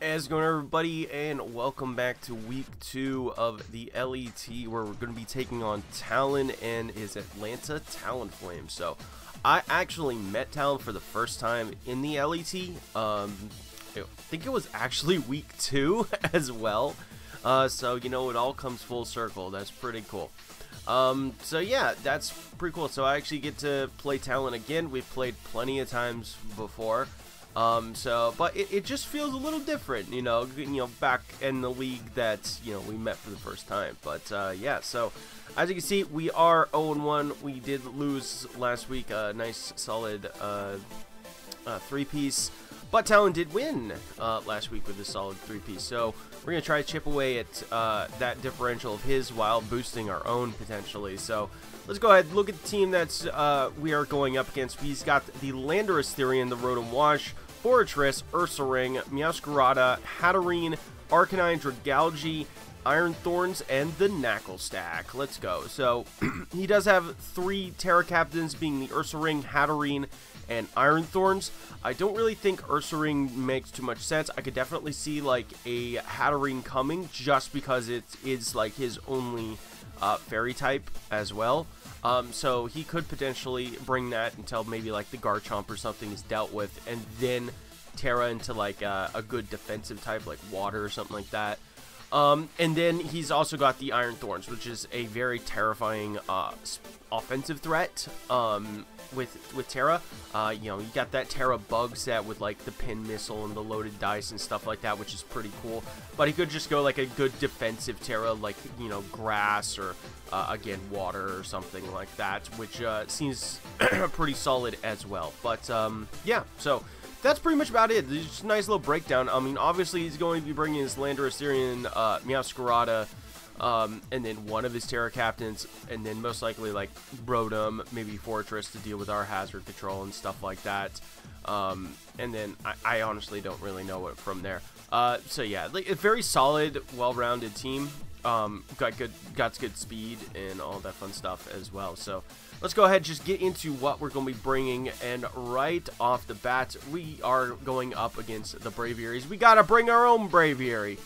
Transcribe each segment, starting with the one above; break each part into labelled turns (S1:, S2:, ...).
S1: How's it going, everybody, and welcome back to week 2 of the LET, where we're going to be taking on Talyn and his Atlanta Talonflame. So I actually met Talyn for the first time in the LET. I think it was actually week 2 as well. So you know, it all comes full circle. That's pretty cool. So yeah, that's pretty cool. So I actually get to play Talyn again. We've played plenty of times before. But it just feels a little different, you know, back in the league that, we met for the first time. But, yeah, so as you can see, we are 0-1. We did lose last week, a nice solid, 3-piece, but Talyn did win, last week with a solid 3-piece. So we're going to try to chip away at, that differential of his while boosting our own potentially. So let's go ahead and look at the team that's we are going up against. He's got the Landorus Therian, the Rotom Wash, Fortress, Ursaring, Meowscarada, Hatterene, Arcanine, Dragalge, Iron Thorns, and the Knackle Stack. Let's go. So he does have 3 Terra Captains, being the Ursaring, Hatterene, and Iron Thorns. I don't really think Ursaring makes too much sense. I could definitely see like a Hatterene coming just because it is like his only fairy type as well. So he could potentially bring that until maybe like the Garchomp or something is dealt with, and then Terra into like a good defensive type like water or something like that. And then he's also got the Iron Thorns, which is a very terrifying offensive threat with Terra. You got that Terra bug set with like the pin missile and the loaded dice and stuff like that, which is pretty cool. But he could just go like a good defensive Terra, like, grass or again water or something like that, which seems pretty solid as well. But yeah, so that's pretty much about it. There's just a nice little breakdown. I mean, obviously he's going to be bringing his Landorus Therian, Meowscarada, and then one of his Terra Captains, and then most likely like Rotom, maybe Fortress to deal with our hazard control and stuff like that. And then I honestly don't really know what from there. So yeah, like a very solid, well-rounded team. Got good speed and all that fun stuff as well. So let's go ahead and just get into what we're going to be bringing. And right off the bat, we are going up against the Braviaries. We got to bring our own Braviary.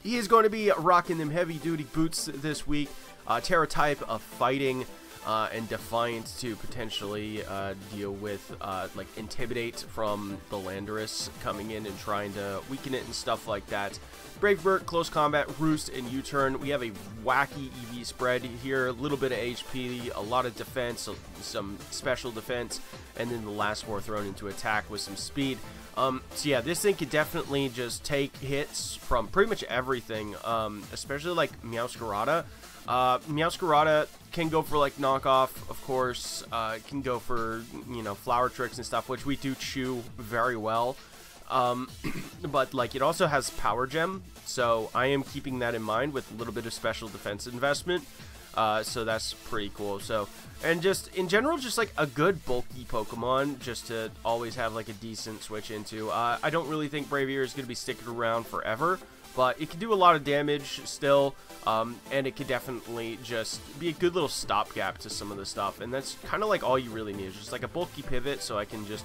S1: He is going to be rocking them heavy-duty boots this week. Terra type of fighting and Defiant to potentially deal with like Intimidate from the Landorus coming in and trying to weaken it and stuff like that. Brave Bird, Close Combat, Roost, and U-Turn. We have a wacky EV spread here, a little bit of HP, a lot of defense, some special defense, and then the last 4 thrown into attack with some speed. So yeah, this thing could definitely just take hits from pretty much everything, especially like Meowscarada. Meowscarada can go for like knockoff, of course, can go for, flower tricks and stuff, which we do chew very well. But like it also has Power Gem, so I am keeping that in mind with a little bit of special defense investment. So that's pretty cool. So, and just in general, just like a good bulky Pokemon just to always have like a decent switch into. I don't really think Braviary is going to be sticking around forever, but it can do a lot of damage still, and it could definitely just be a good little stopgap to some of the stuff, and that's kind of like all you really need, is just like a bulky pivot, so I can just,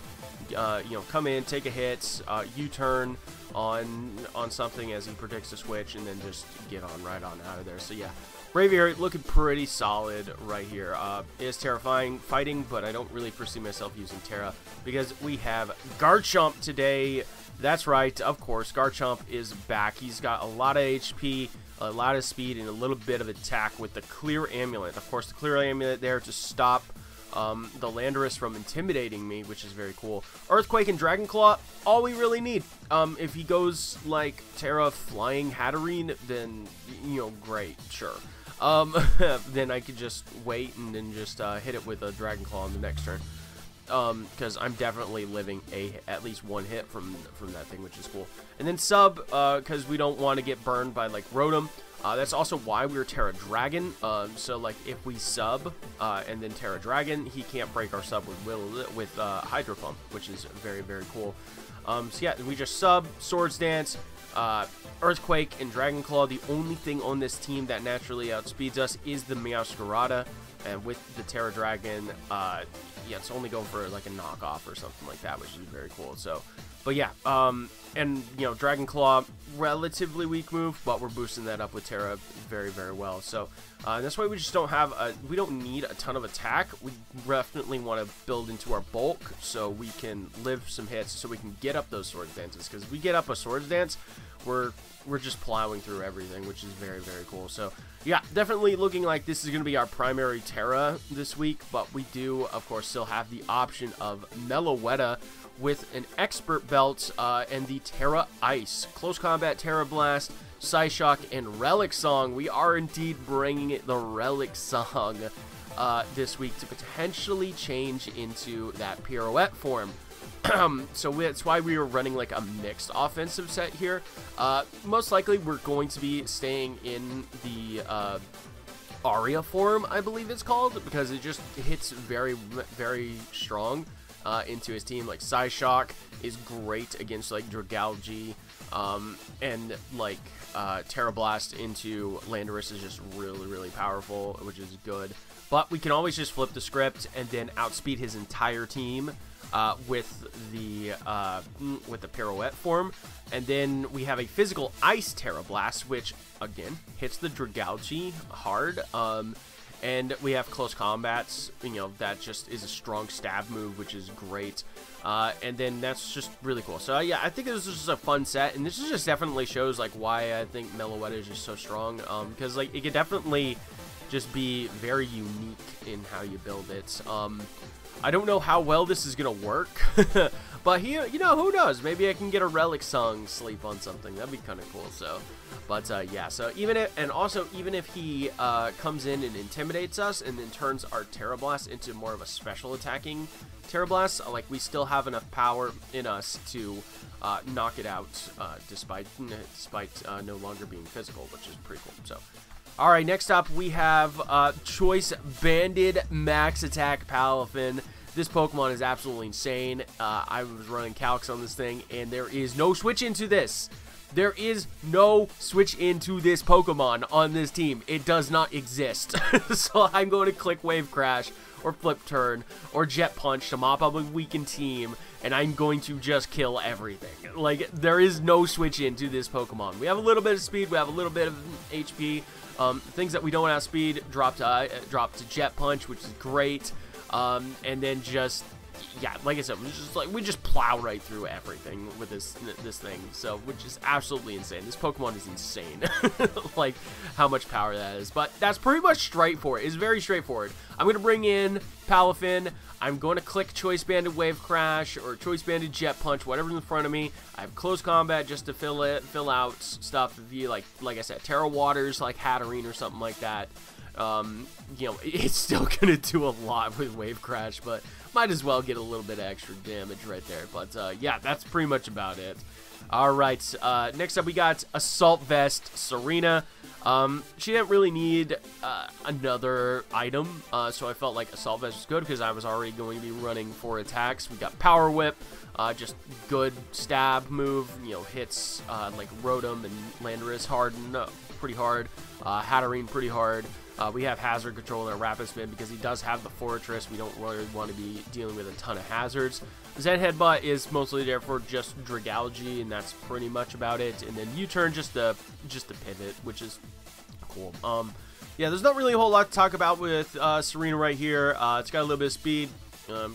S1: come in, take a hit, U-turn on something as he predicts a switch, and then just get on right on out of there. So yeah, Braviary looking pretty solid right here. It is terrifying fighting, but I don't really foresee myself using Terra because we have Garchomp today. That's right, of course, Garchomp is back. He's got a lot of HP, a lot of speed, and a little bit of attack with the Clear Amulet. Of course, the Clear Amulet there to stop the Landorus from intimidating me, which is very cool. Earthquake and Dragon Claw, all we really need. If he goes like Terra Flying Hatterene, then, great, sure. Then I could just wait and then just hit it with a Dragon Claw on the next turn. Because I'm definitely living at least 1 hit from that thing, which is cool. And then sub, because we don't want to get burned by like Rotom. That's also why we're Terra Dragon. So like if we sub and then Terra Dragon, he can't break our sub with Hydro Pump, which is very, very cool. So yeah, we just sub, Swords Dance, Earthquake, and Dragon Claw. The only thing on this team that naturally outspeeds us is the Meowscarada. And with the Terra Dragon, yeah, it's only going for like a knockoff or something like that, which is very cool. So But yeah, and, you know, Dragon Claw, relatively weak move, but we're boosting that up with Terra very, very well. So, that's why we just don't have we don't need a ton of attack. We definitely want to build into our bulk so we can live some hits, so we can get up those Swords Dances. Because if we get up a Swords Dance, we're just plowing through everything, which is very, very cool. So, yeah, definitely looking like this is going to be our primary Terra this week, but we do, of course, still have the option of Meloetta with an Expert Belt and the Terra Ice. Close Combat, Terra Blast, Psyshock, and Relic Song. We are indeed bringing it the Relic Song this week to potentially change into that Pirouette form. So that's why we were running like a mixed offensive set here. Most likely we're going to be staying in the Aria form, I believe it's called, because it just hits very, very strong into his team. Like Psyshock is great against like Dragalge, and like Terra Blast into Landorus is just really, really powerful, which is good. But we can always just flip the script and then outspeed his entire team with the Pirouette form. And then we have a physical Ice Terra Blast, which again hits the Dragalge hard. And we have Close Combats, you know, that just is a strong stab move, which is great. And then that's just really cool. So yeah, I think this is just a fun set, and this just definitely shows like why I think Meloetta is just so strong. Because like it could definitely just be very unique in how you build it. I don't know how well this is gonna work, but here, you know, who knows? Maybe I can get a Relic Song sleep on something. That'd be kind of cool. So, but yeah. So even if he comes in and intimidates us, and then turns our Terra Blast into more of a special attacking Terra Blast, like we still have enough power in us to knock it out, despite no longer being physical, which is pretty cool. So. Alright, next up we have Choice Banded Max Attack Palafin. This Pokemon is absolutely insane. I was running calcs on this thing, and there is no switch into this. There is no switch into this Pokemon on this team. It does not exist. So I'm going to click Wave Crash, or Flip Turn, or Jet Punch to mop up a weakened team, and I'm going to just kill everything. Like, there is no switch into this Pokemon. We have a little bit of speed, we have a little bit of HP. Things that we don't have speed drop to Jet Punch, which is great. And then just, yeah, like I said, we just plow right through everything with this thing. So, which is absolutely insane. This Pokemon is insane. Like how much power that is. But that's pretty much straightforward. It's very straightforward. I'm gonna bring in Palafin. I'm going to click Choice Banded Wave Crash or Choice Banded Jet Punch, whatever's in front of me. I have Close Combat just to fill out stuff. If you like I said, Terra Waters, like Hatterene or something like that. You know, it's still gonna do a lot with Wave Crash, but might as well get a little bit of extra damage right there. But yeah, that's pretty much about it. All right, next up we got Assault Vest Serena. She didn't really need another item, so I felt like Assault Vest was good because I was already going to be running 4 attacks. We got Power Whip, just good stab move, you know, hits like Rotom and Landorus hard and pretty hard, Hatterene pretty hard. We have Hazard Control and a Rapid Spin because he does have the Fortress. We don't really want to be dealing with a ton of hazards. Zen Headbutt is mostly there for just Dragalge, and that's pretty much about it. And then U-Turn just the pivot, which is cool. Yeah, there's not really a whole lot to talk about with Serena right here. It's got a little bit of speed.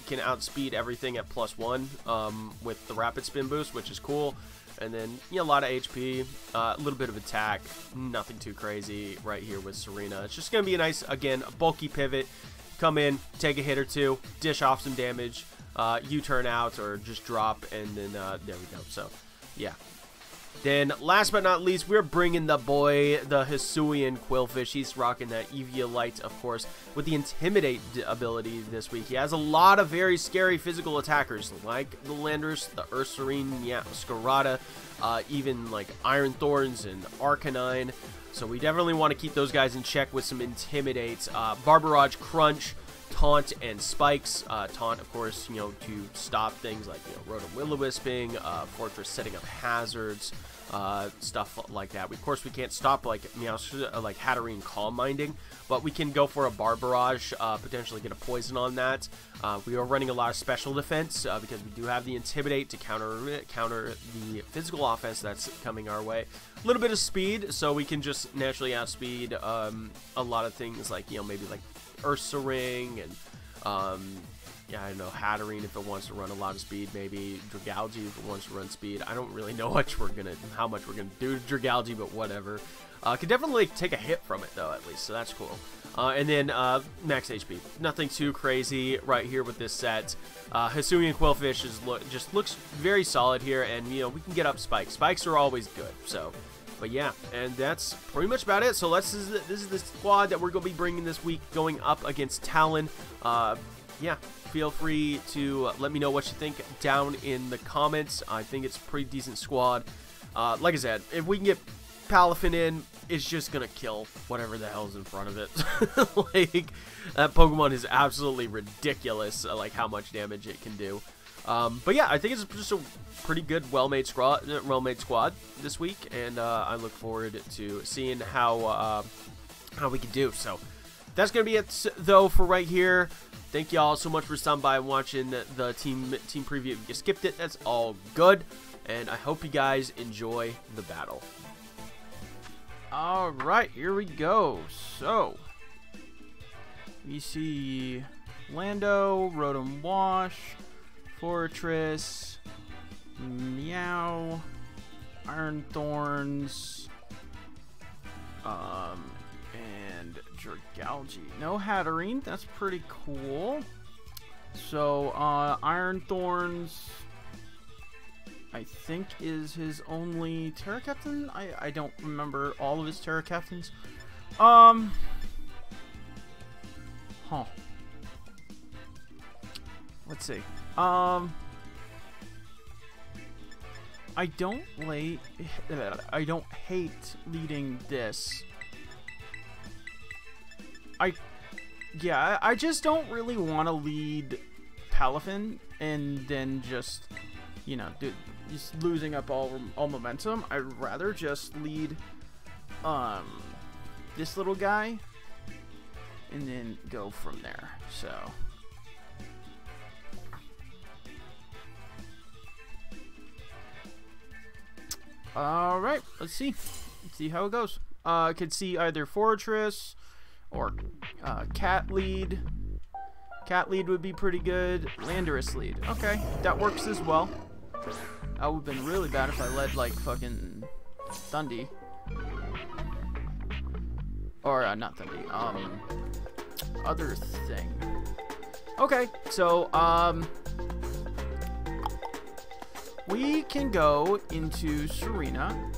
S1: Can outspeed everything at +1 with the Rapid Spin boost, which is cool. And then, yeah, a lot of HP, a little bit of attack, nothing too crazy right here with Serena. It's just going to be a nice, again, a bulky pivot. Come in, take a hit or two, dish off some damage, U-turn out, or just drop, and then there we go. So, yeah. Then, last but not least, we're bringing the boy, the Hisuian Quillfish. He's rocking that Eviolite, of course, with the Intimidate ability this week. He has a lot of very scary physical attackers, like the Landorus, the Ursaring, yeah, Scarada, even like Iron Thorns and Arcanine. So we definitely want to keep those guys in check with some Intimidate. Barbarage Crunch Taunt and Spikes. Taunt, of course, you know, to stop things like, you know, Rotom Will-O-Wisping, Fortress setting up hazards, stuff like that. Of course, we can't stop like like Hatterene Calm Minding, but we can go for a Bar Barrage, potentially get a poison on that. We are running a lot of special defense because we do have the Intimidate to counter the physical offense that's coming our way. A little bit of speed, so we can just naturally outspeed a lot of things like, you know, maybe like Ursa Ring and yeah, I don't know, Hatterene if it wants to run a lot of speed, maybe Dragalge if it wants to run speed. I don't really know how much we're gonna do to Dragalge, but whatever. Could definitely take a hit from it though, at least, so that's cool. And then max HP, nothing too crazy right here with this set. Hisuian Quillfish just looks very solid here, and you know, we can get up Spikes. Spikes are always good, so. But yeah, and that's pretty much about it. So this is the squad that we're going to be bringing this week, going up against Talyn. Yeah, feel free to let me know what you think down in the comments. I think it's a pretty decent squad. Like I said, if we can get PALAFIN in, it's just going to kill whatever the hell's in front of it. Like, that Pokemon is absolutely ridiculous, like how much damage it can do. But yeah, I think it's just a pretty good, well-made squad this week, and I look forward to seeing how we can do. So that's gonna be it, though, for right here. Thank y'all so much for stopping by and watching the team preview. If you skipped it, that's all good, and I hope you guys enjoy the battle. All right, here we go. So we see Lando, Rotom Wash, Fortress, Meow, Iron Thorns, and Dragalge. No Hatterene, that's pretty cool. So, Iron Thorns, I think, is his only Terra Captain. I don't remember all of his Terra Captains. Huh. Let's see. I don't hate leading this. I just don't really want to lead PALAFIN and then just, you know, just losing up all momentum. I'd rather just lead this little guy and then go from there. So alright, let's see how it goes. I could see either Fortress or Cat Lead. Cat Lead would be pretty good. Landorus Lead. Okay, that works as well. That would have been really bad if I led like fucking Thundy. Or not Thundy. Other thing. Okay, so we can go into Serena.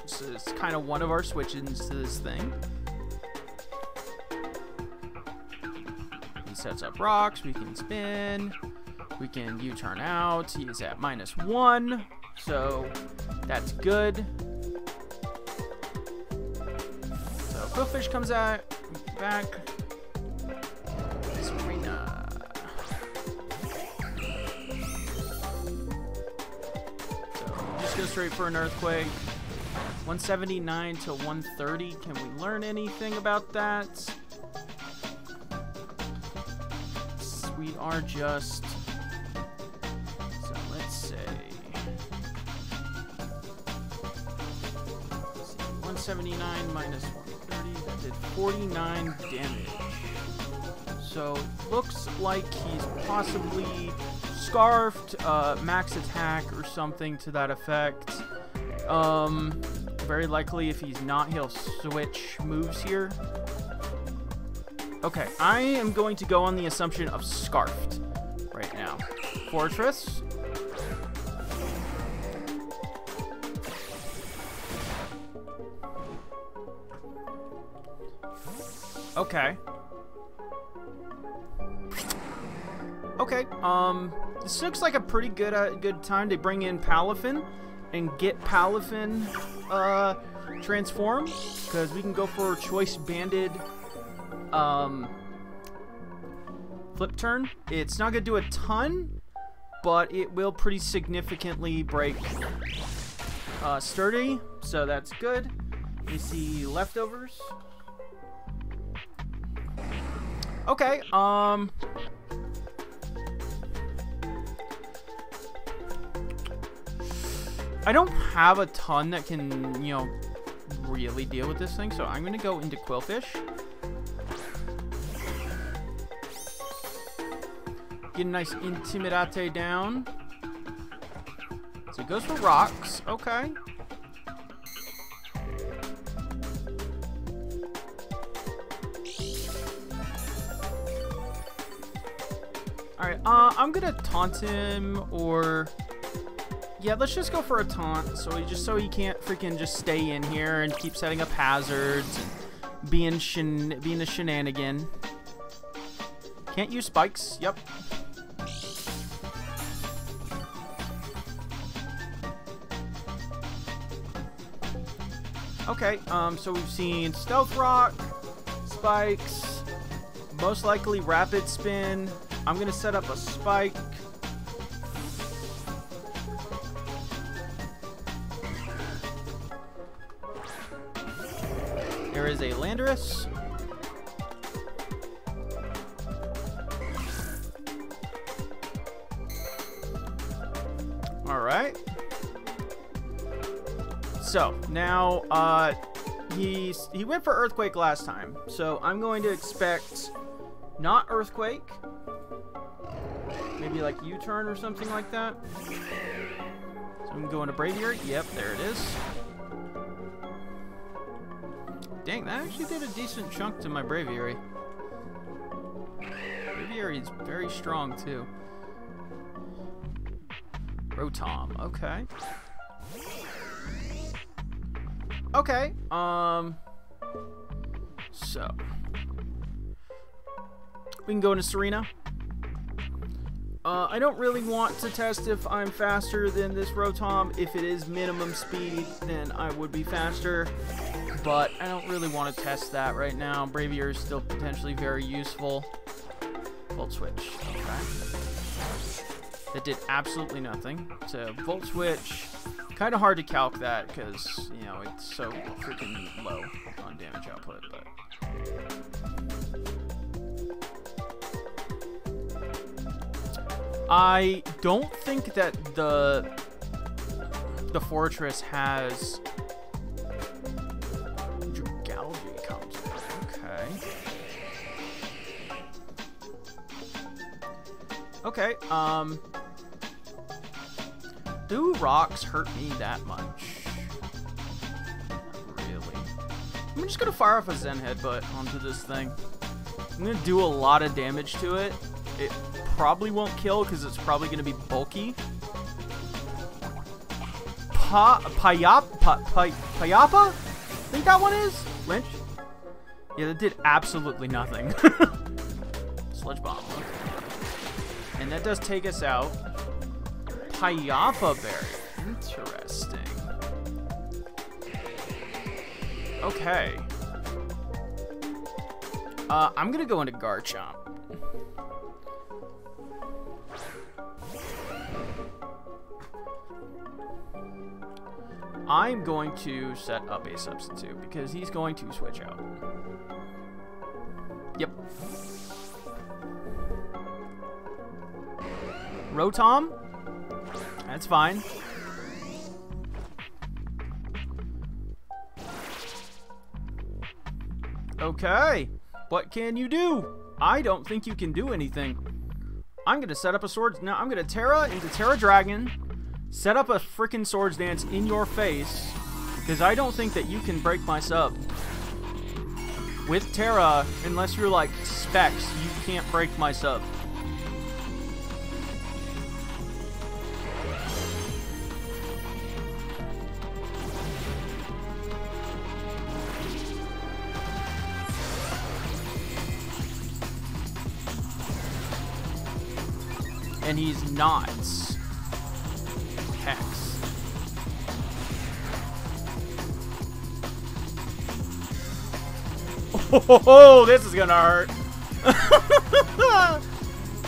S1: So it's kind of one of our switch-ins to this thing. He sets up rocks, we can spin, we can U-turn out. He is at -1, so that's good. So Quillfish comes back. Serena. Go straight for an Earthquake. 179 to 130. Can we learn anything about that? We are just... So let's say... 179 minus 130. That did 49 damage. So looks like he's possibly Scarfed, max attack or something to that effect. Very likely if he's not, he'll switch moves here. Okay, I am going to go on the assumption of Scarfed right now. Fortress. Okay. Okay, this looks like a pretty good time to bring in PALAFIN and get PALAFIN transformed, because we can go for Choice Banded
S2: Flip turn. It's not going to do a ton, but it will pretty significantly break sturdy, so that's good. Let me see leftovers. Okay, I don't have a ton that can, you know, really deal with this thing, so I'm gonna go into Quillfish. Get a nice Intimidate down. So it goes for rocks. Okay. Alright, I'm gonna taunt him, or... Yeah, let's just go for a taunt, so he can't freaking just stay in here and keep setting up hazards and being a shenanigan. Can't use spikes. Yep. Okay, so we've seen Stealth Rock, Spikes, most likely Rapid Spin. I'm gonna set up a Spike. There is a Landorus. Alright. So, now, he went for Earthquake last time. So, I'm going to expect not Earthquake. Maybe like U-turn or something like that. So, I'm going to Braviary. Yep, there it is. Dang, that actually did a decent chunk to my Braviary. Braviary is very strong, too. Rotom, okay. Okay, so we can go into Serena. I don't really want to test if I'm faster than this Rotom. If it is minimum speed, then I would be faster, but I don't really want to test that right now. Braviary is still potentially very useful. Volt Switch, okay. That did absolutely nothing. So Volt Switch. Kind of hard to calc that because, you know, it's so freaking low on damage output, but... I don't think that the Fortress has... Dragalge comes in. Okay. Okay, do rocks hurt me that much? Not really. I'm just gonna fire off a Zen Headbutt onto this thing. I'm gonna do a lot of damage to it. It probably won't kill because it's probably gonna be bulky. Payapa? I think that one is? Lynch? Yeah, that did absolutely nothing. Sludge Bomb. Okay. And that does take us out. Payapa Berry. Interesting. Okay. I'm gonna go into Garchomp. I'm going to set up a substitute because he's going to switch out. Yep. Rotom? That's fine. Okay. What can you do? I don't think you can do anything. I'm going to set up a Swords... Now, I'm going to Terra into Terra Dragon. Set up a freaking Swords Dance in your face. Because I don't think that you can break my sub. With Terra, unless you're like Specs, you can't break my sub. And he's not Hex. Oh, this is gonna hurt.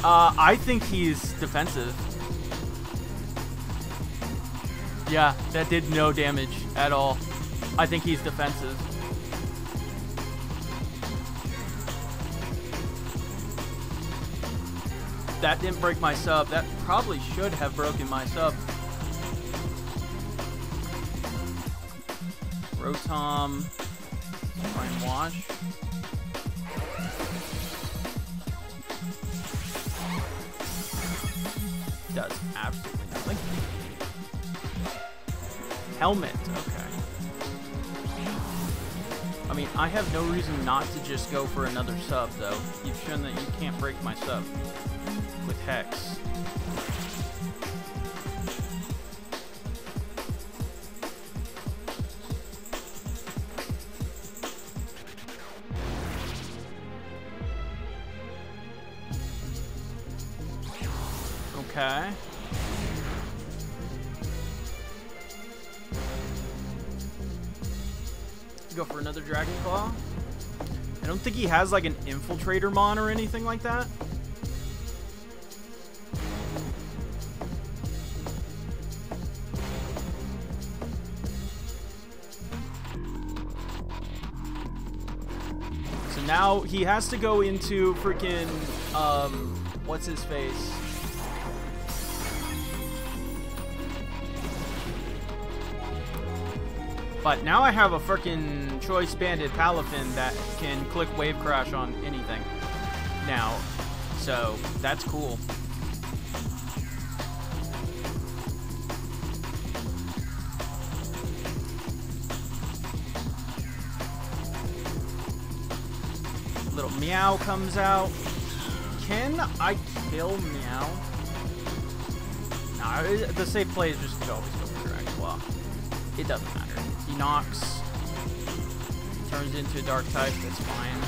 S2: I think he's defensive. Yeah, that did no damage at all. I think he's defensive. That didn't break my sub. That probably should have broken my sub. Rotom. Try and wash. Does absolutely nothing. Helmet, okay. I mean, I have no reason not to just go for another sub, though. You've shown that you can't break my sub with Hex. Okay. Go for another Dragon Claw. I don't think he has like an Infiltrator Mon or anything like that. So now he has to go into freaking what's his face? But now I have a freaking Choice Banded Palafin that can click Wave Crash on anything now. So that's cool. Little Meow comes out. Can I kill Meow? Nah, the safe play is just to always go for Dragon Claw. It doesn't matter. He knocks. Turns into a Dark type, that's fine.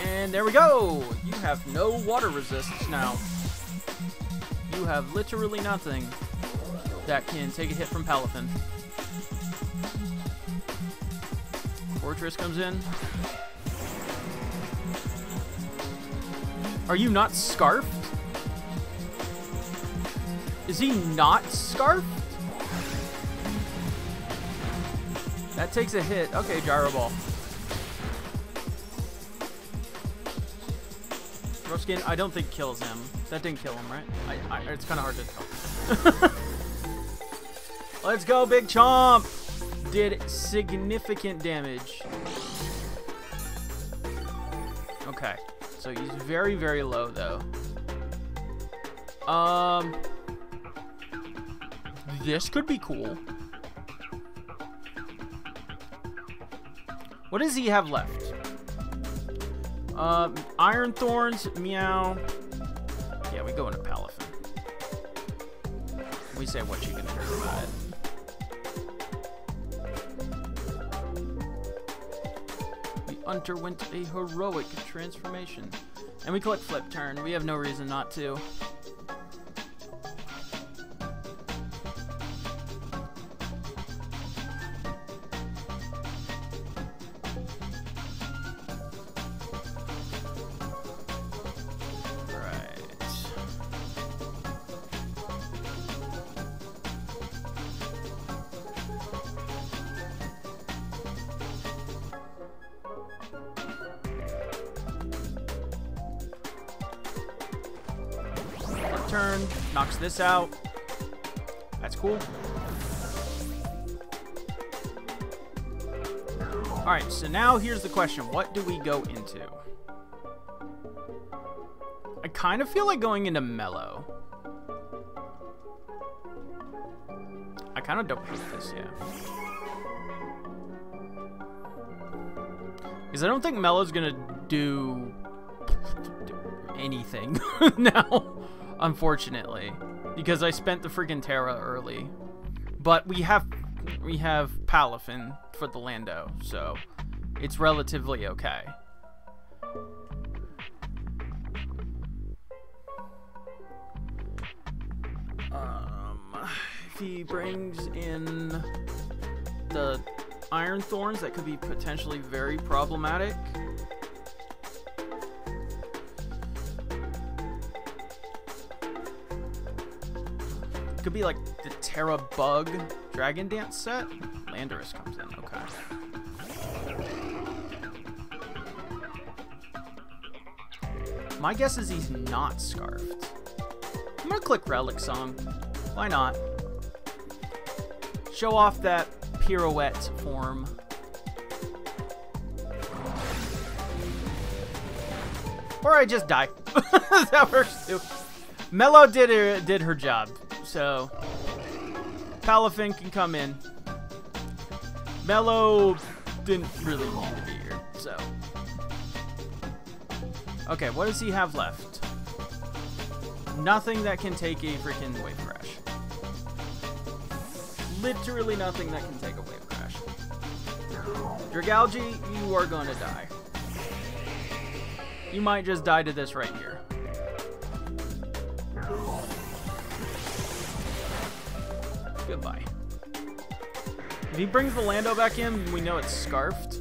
S2: And there we go! You have no water resistance now. You have literally nothing that can take a hit from Palafin. Fortress comes in. Are you not scarfed? Is he not scarfed? That takes a hit. Okay, Gyro Ball. Skin, I don't think kills him. That didn't kill him, right? It's kind of hard to tell. Let's go, Big Chomp! Did significant damage. Okay, so he's very, very low, though. This could be cool. What does he have left? Iron Thorns, Meow. Yeah, we go into Palafin. We say what you can hear about it. We underwent a heroic transformation. And we click Flip Turn. We have no reason not to. Turn, knocks this out. That's cool. Alright, so now here's the question. What do we go into? I kind of feel like going into Mellow. I kind of don't hate this, yeah. Because I don't think Mellow's gonna do anything now. Unfortunately, because I spent the friggin' Terra early, but we have Palafin for the Lando, so it's relatively okay. he brings in the Iron Thorns, that could be potentially very problematic. Could be like the Terra Bug Dragon Dance set. Landorus comes in, okay. My guess is he's not Scarfed. I'm gonna click Relic Song. Why not? Show off that pirouette form. Or I just die. That works too. Mello did her job, so Palafin can come in. Mello didn't really need to be here, so. Okay, what does he have left? Nothing that can take a freaking wave crash. Literally nothing that can take a wave crash. Dragalge, you are gonna die. You might just die to this right here. Goodbye. If he brings the Lando back in, we know it's Scarfed.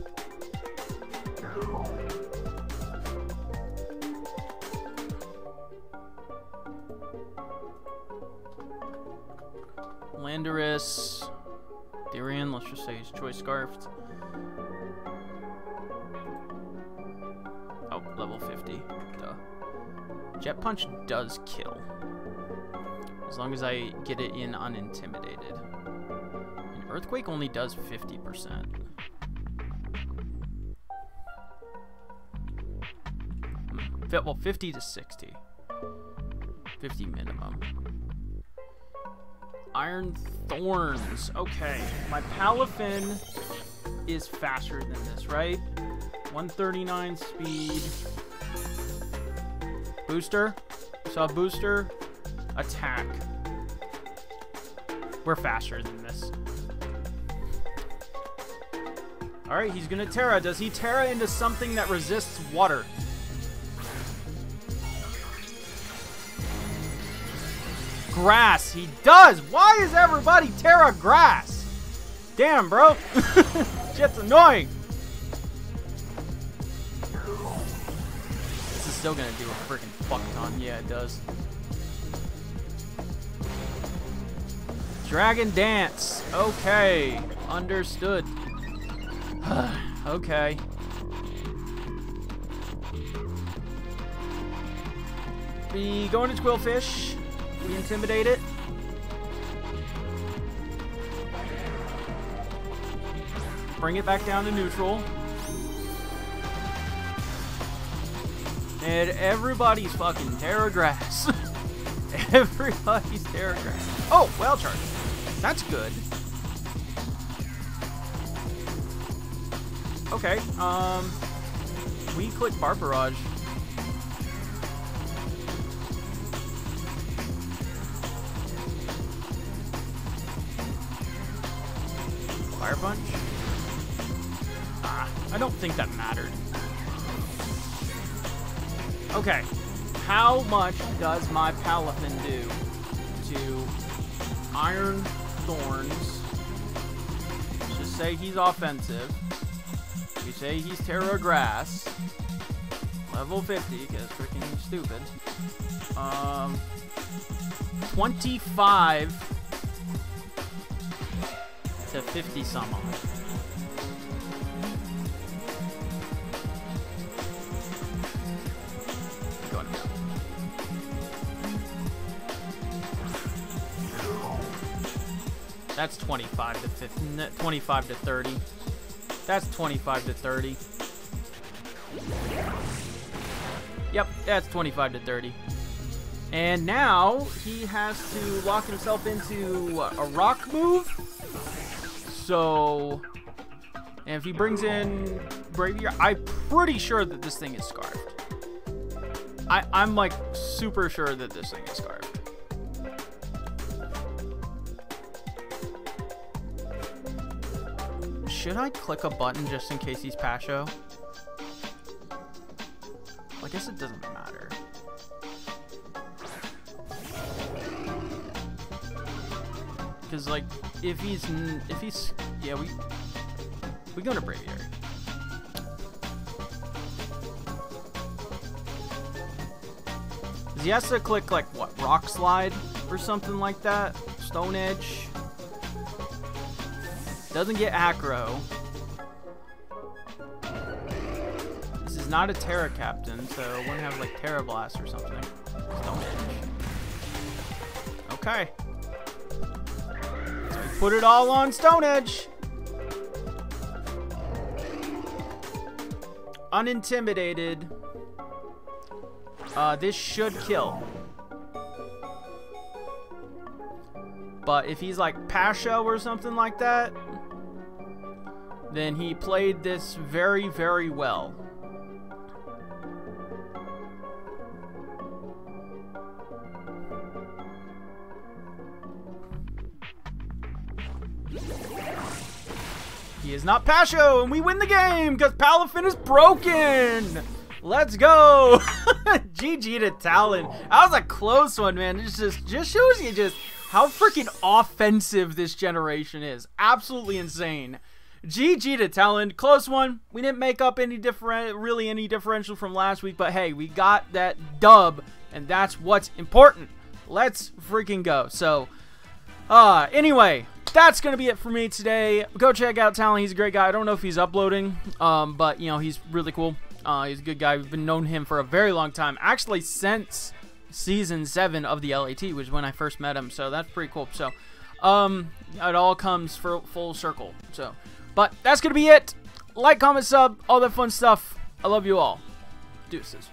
S2: Landorus, Therian, let's just say he's choice Scarfed. Oh, level 50. Duh. Jet Punch does kill. As long as I get it in unintimidated. And Earthquake only does 50%. Well, 50 to 60. 50 minimum. Iron Thorns. Okay. My Palafin is faster than this, right? 139 speed. Booster. Saw booster. Attack. We're faster than this. Alright, he's gonna Terra. Does he Terra into something that resists water? Grass. He does. Why is everybody Terra grass? Damn, bro. Shit's annoying. This is still gonna do a freaking fuck ton. Yeah, it does. Dragon Dance. Okay. Understood. Okay. We go into Quillfish. We intimidate it. Bring it back down to neutral. And everybody's fucking Terra Grass. Everybody's Terra Grass. Oh, well charged. That's good. Okay, we click Bar Barrage. Fire Punch? Ah, I don't think that mattered. Okay, how much does my Palafin do to Iron Thorns? Let's just say he's offensive. We say he's Terra Grass. Level 50, because freaking stupid. 25 to 50 some odd. Going down. That's 25 to 50, 25 to 30. That's 25 to 30. Yep, that's 25 to 30. And now he has to lock himself into a rock move. So, and if he brings in Bravier, I'm pretty sure that this thing is Scarfed. I'm like super sure that this thing is Scarfed. Should I click a button just in case he's Pasho? Well, I guess it doesn't matter. Because, like, if he's, yeah, we go to Braviary. He has to click, like, what, Rock Slide or something like that? Stone Edge. Doesn't get Acro. This is not a Terra Captain, so it wouldn't have, like, Terra Blast or something. Stone Edge. Okay. So we put it all on Stone Edge. Unintimidated. This should kill. But if he's like Pasha or something like that, then he played this very, very well. He is not Pasha, and we win the game because PALAFIN is broken. Let's go. GG to Talyn. That was a close one, man. It just shows you just how freaking offensive this generation is. Absolutely insane. GG to Talyn. Close one. We didn't make up any differential from last week, but hey, we got that dub, and that's what's important. Let's freaking go. So, anyway, that's going to be it for me today. Go check out Talyn. He's a great guy. I don't know if he's uploading, but, you know, he's really cool. He's a good guy. We've been known him for a very long time. Actually, since Season 7 of the LAT, which is when I first met him. So, that's pretty cool. So, it all comes full circle. So, but that's going to be it. Like, comment, sub, all that fun stuff. I love you all. Deuces.